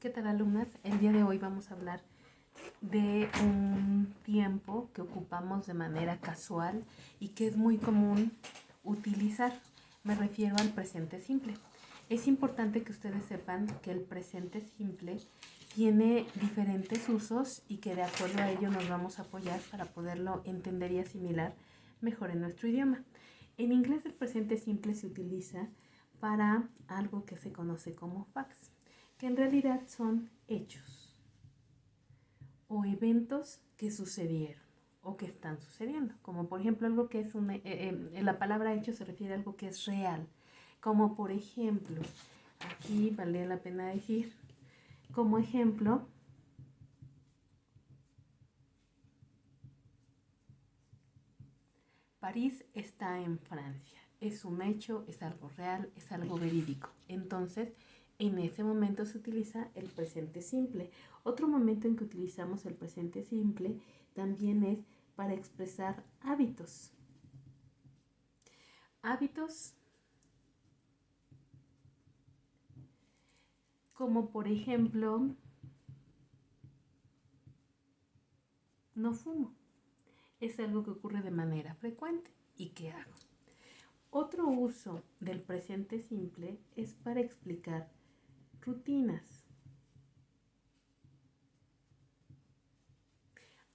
¿Qué tal, alumnas? El día de hoy vamos a hablar de un tiempo que ocupamos de manera casual y que es muy común utilizar. Me refiero al presente simple. Es importante que ustedes sepan que el presente simple tiene diferentes usos y que de acuerdo a ello nos vamos a apoyar para poderlo entender y asimilar mejor en nuestro idioma. En inglés el presente simple se utiliza para algo que se conoce como facts, que en realidad son hechos o eventos que sucedieron o que están sucediendo, como por ejemplo algo que es la palabra hecho se refiere a algo que es real, como por ejemplo, aquí vale la pena decir, como ejemplo, París está en Francia. Es un hecho, es algo real, es algo verídico. Entonces, en ese momento se utiliza el presente simple. Otro momento en que utilizamos el presente simple también es para expresar hábitos. Hábitos como por ejemplo, no fumo. Es algo que ocurre de manera frecuente. ¿Y qué hago? Otro uso del presente simple es para explicar rutinas.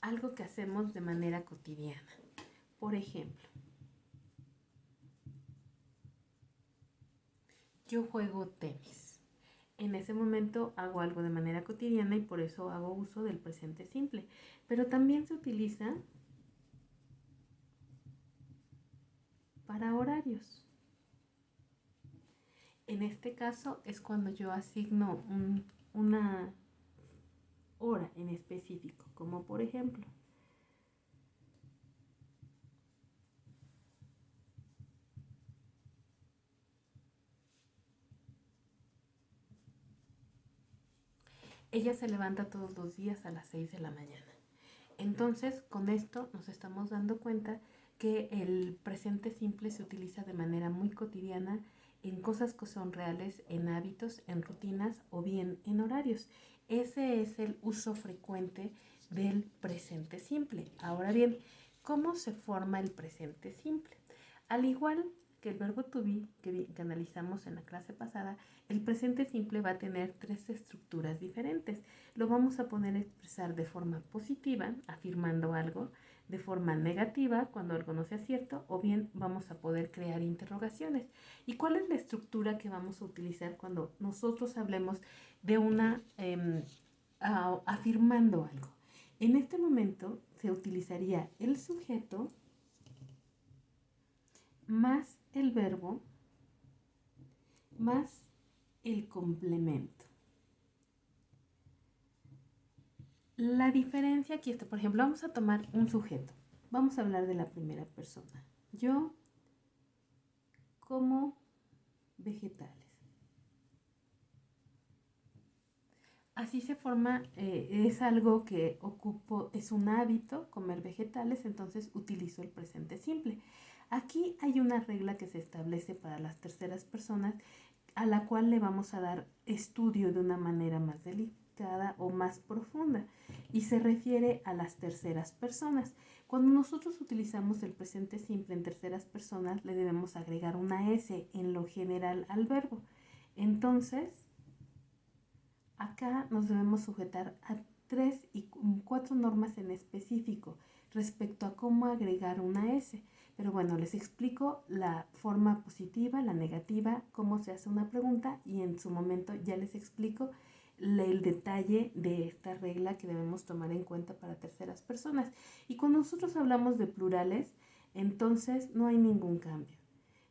Algo que hacemos de manera cotidiana. Por ejemplo, yo juego tenis. En ese momento hago algo de manera cotidiana y por eso hago uso del presente simple. Pero también se utiliza para horarios. En este caso es cuando yo asigno una hora en específico, como por ejemplo, ella se levanta todos los días a las 6 de la mañana. Entonces, con esto nos estamos dando cuenta que el presente simple se utiliza de manera muy cotidiana en cosas que son reales, en hábitos, en rutinas o bien en horarios. Ese es el uso frecuente del presente simple. Ahora bien, ¿cómo se forma el presente simple? Al igual que el verbo to be que analizamos en la clase pasada, el presente simple va a tener tres estructuras diferentes. Lo vamos a poner a expresar de forma positiva, afirmando algo, de forma negativa, cuando algo no sea cierto, o bien vamos a poder crear interrogaciones. ¿Y cuál es la estructura que vamos a utilizar cuando nosotros hablemos de afirmando algo? En este momento se utilizaría el sujeto más el verbo más el complemento. La diferencia aquí está, por ejemplo, vamos a tomar un sujeto. Vamos a hablar de la primera persona. Yo como vegetales. Así se forma, es algo que ocupo, es un hábito comer vegetales, entonces utilizo el presente simple. Aquí hay una regla que se establece para las terceras personas a la cual le vamos a dar estudio de una manera más delicada o más profunda y se refiere a las terceras personas. Cuando nosotros utilizamos el presente simple en terceras personas le debemos agregar una S en lo general al verbo. Entonces, acá nos debemos sujetar a 3 y 4 normas en específico respecto a cómo agregar una S. Pero bueno, les explico la forma positiva, la negativa, cómo se hace una pregunta y en su momento ya les explico el detalle de esta regla que debemos tomar en cuenta para terceras personas. Y cuando nosotros hablamos de plurales, entonces no hay ningún cambio.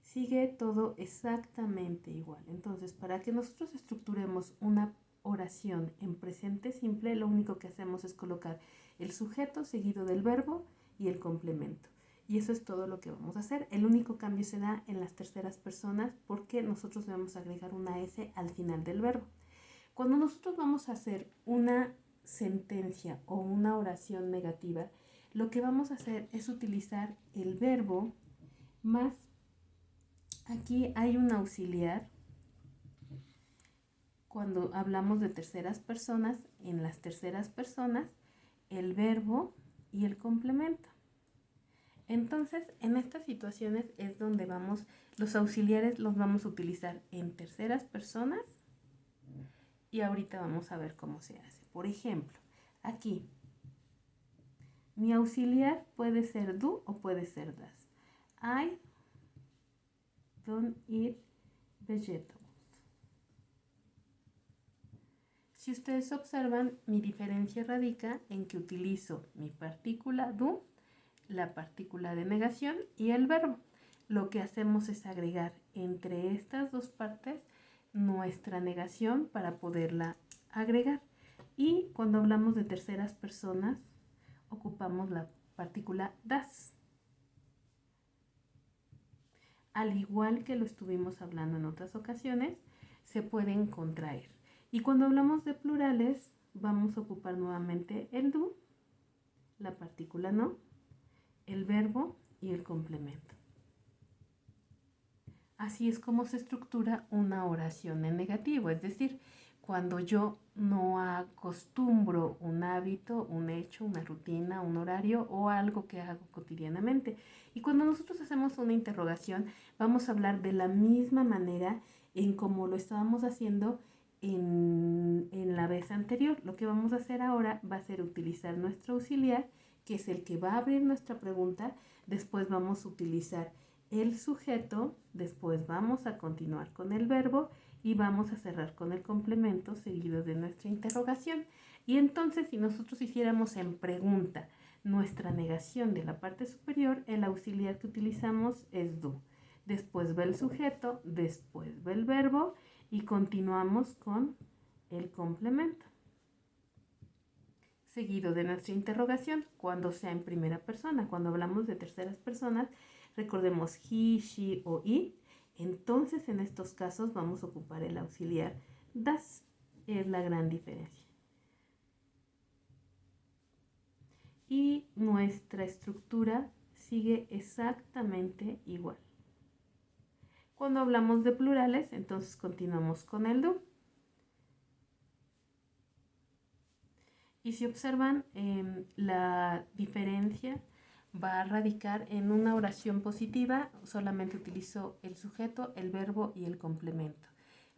Sigue todo exactamente igual. Entonces, para que nosotros estructuremos una oración en presente simple, lo único que hacemos es colocar el sujeto seguido del verbo y el complemento. Y eso es todo lo que vamos a hacer. El único cambio se da en las terceras personas porque nosotros debemos agregar una S al final del verbo. Cuando nosotros vamos a hacer una sentencia o una oración negativa, lo que vamos a hacer es utilizar el verbo más, aquí hay un auxiliar Cuando hablamos de terceras personas, en las terceras personas, el verbo y el complemento. Entonces, en estas situaciones es donde los auxiliares los vamos a utilizar en terceras personas y ahorita vamos a ver cómo se hace. Por ejemplo, aquí, mi auxiliar puede ser do o puede ser does. I don't eat vegetables. Si ustedes observan, mi diferencia radica en que utilizo mi partícula do, la partícula de negación y el verbo. Lo que hacemos es agregar entre estas dos partes nuestra negación para poderla agregar. Y cuando hablamos de terceras personas, ocupamos la partícula das. Al igual que lo estuvimos hablando en otras ocasiones, se pueden contraer. Y cuando hablamos de plurales, vamos a ocupar nuevamente el do, la partícula no, el verbo y el complemento. Así es como se estructura una oración en negativo, es decir, cuando yo no acostumbro un hábito, un hecho, una rutina, un horario o algo que hago cotidianamente. Y cuando nosotros hacemos una interrogación, vamos a hablar de la misma manera en como lo estábamos haciendo en la vez anterior. Lo que vamos a hacer ahora va a ser utilizar nuestro auxiliar, que es el que va a abrir nuestra pregunta. Después vamos a utilizar el sujeto, después vamos a continuar con el verbo y vamos a cerrar con el complemento seguido de nuestra interrogación. Y entonces, si nosotros hiciéramos en pregunta nuestra negación de la parte superior, el auxiliar que utilizamos es do. Después va el sujeto, después va el verbo y continuamos con el complemento. Seguido de nuestra interrogación, cuando sea en primera persona. Cuando hablamos de terceras personas, recordemos he, she o it. Entonces, en estos casos vamos a ocupar el auxiliar das. Es la gran diferencia. Y nuestra estructura sigue exactamente igual. Cuando hablamos de plurales, entonces continuamos con el do. Y si observan, la diferencia va a radicar en una oración positiva, solamente utilizo el sujeto, el verbo y el complemento.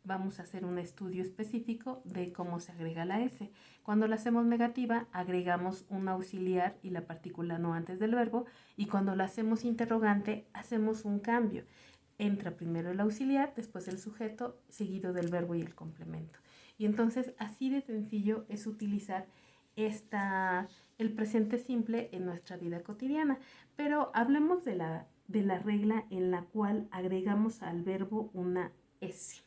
Vamos a hacer un estudio específico de cómo se agrega la S. Cuando la hacemos negativa, agregamos un auxiliar y la partícula no antes del verbo, y cuando la hacemos interrogante, hacemos un cambio. Entra primero el auxiliar, después el sujeto, seguido del verbo y el complemento. Y entonces, así de sencillo es utilizar el presente simple en nuestra vida cotidiana. Pero hablemos de la regla en la cual agregamos al verbo una S.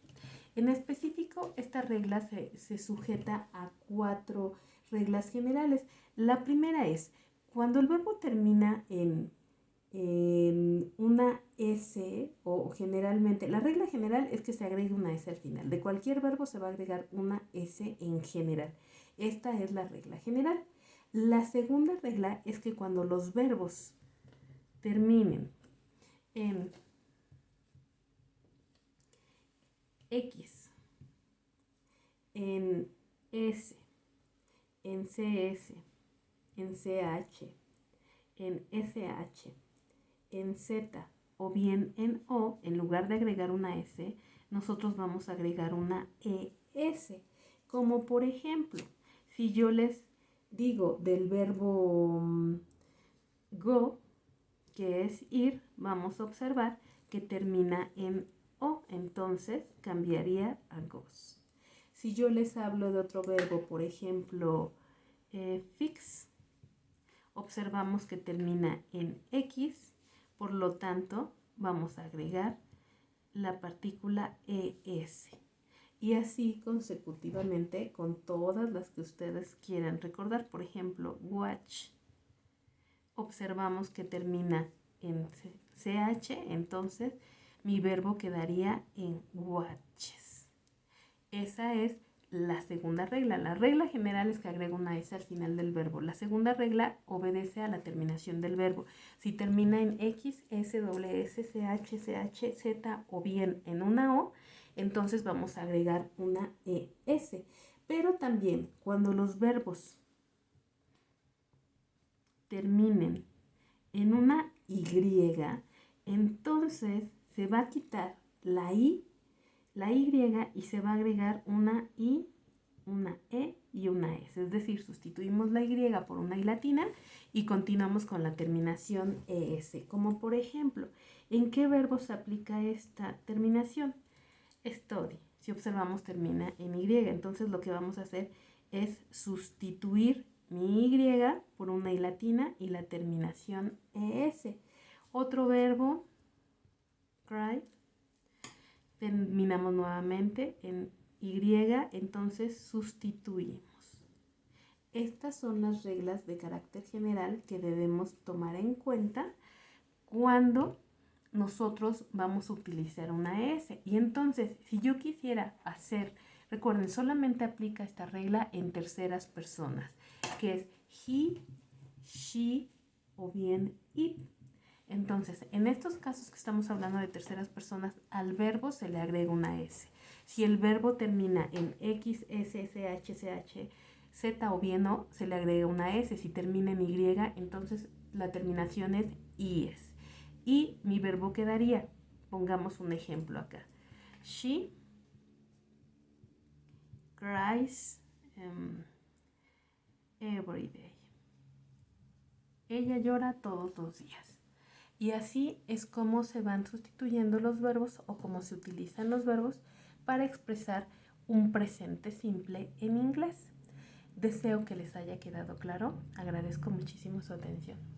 En específico, esta regla se sujeta a 4 reglas generales. La primera es, cuando el verbo termina en una S, o generalmente, la regla general es que se agregue una S al final. De cualquier verbo se va a agregar una S en general. Esta es la regla general. La segunda regla es que cuando los verbos terminen en X, en S, en CS, en CH, en SH, en Z o bien en O, en lugar de agregar una S, nosotros vamos a agregar una ES. Como por ejemplo, si yo les digo del verbo go, que es ir, vamos a observar que termina en O, entonces cambiaría a goes. Si yo les hablo de otro verbo, por ejemplo, fix, observamos que termina en X, por lo tanto, vamos a agregar la partícula ES. Y así consecutivamente con todas las que ustedes quieran recordar. Por ejemplo, watch. Observamos que termina en CH, entonces mi verbo quedaría en watches. Esa es la segunda regla. La regla general es que agrego una S al final del verbo. La segunda regla obedece a la terminación del verbo. Si termina en X, S, S, CH, CH, Z o bien en una O, entonces vamos a agregar una ES. Pero también cuando los verbos terminen en una Y, entonces se va a quitar la Y, y se va a agregar una I, una E y una S. Es decir, sustituimos la Y por una I latina y continuamos con la terminación ES. Como por ejemplo, ¿en qué verbo se aplica esta terminación? Study. Si observamos termina en Y, entonces lo que vamos a hacer es sustituir mi Y por una I latina y la terminación ES. Otro verbo, cry, terminamos nuevamente en Y, entonces sustituimos. Estas son las reglas de carácter general que debemos tomar en cuenta cuando nosotros vamos a utilizar una S. Y entonces, si yo quisiera hacer, recuerden, solamente aplica esta regla en terceras personas, que es he, she o bien it. Entonces, en estos casos que estamos hablando de terceras personas, al verbo se le agrega una S. Si el verbo termina en X, S, SH, CH, Z o bien O, se le agrega una S. Si termina en Y, entonces la terminación es IS. Y mi verbo quedaría, pongamos un ejemplo acá. She cries every day. Ella llora todos los días. Y así es como se van sustituyendo los verbos o cómo se utilizan los verbos para expresar un presente simple en inglés. Deseo que les haya quedado claro. Agradezco muchísimo su atención.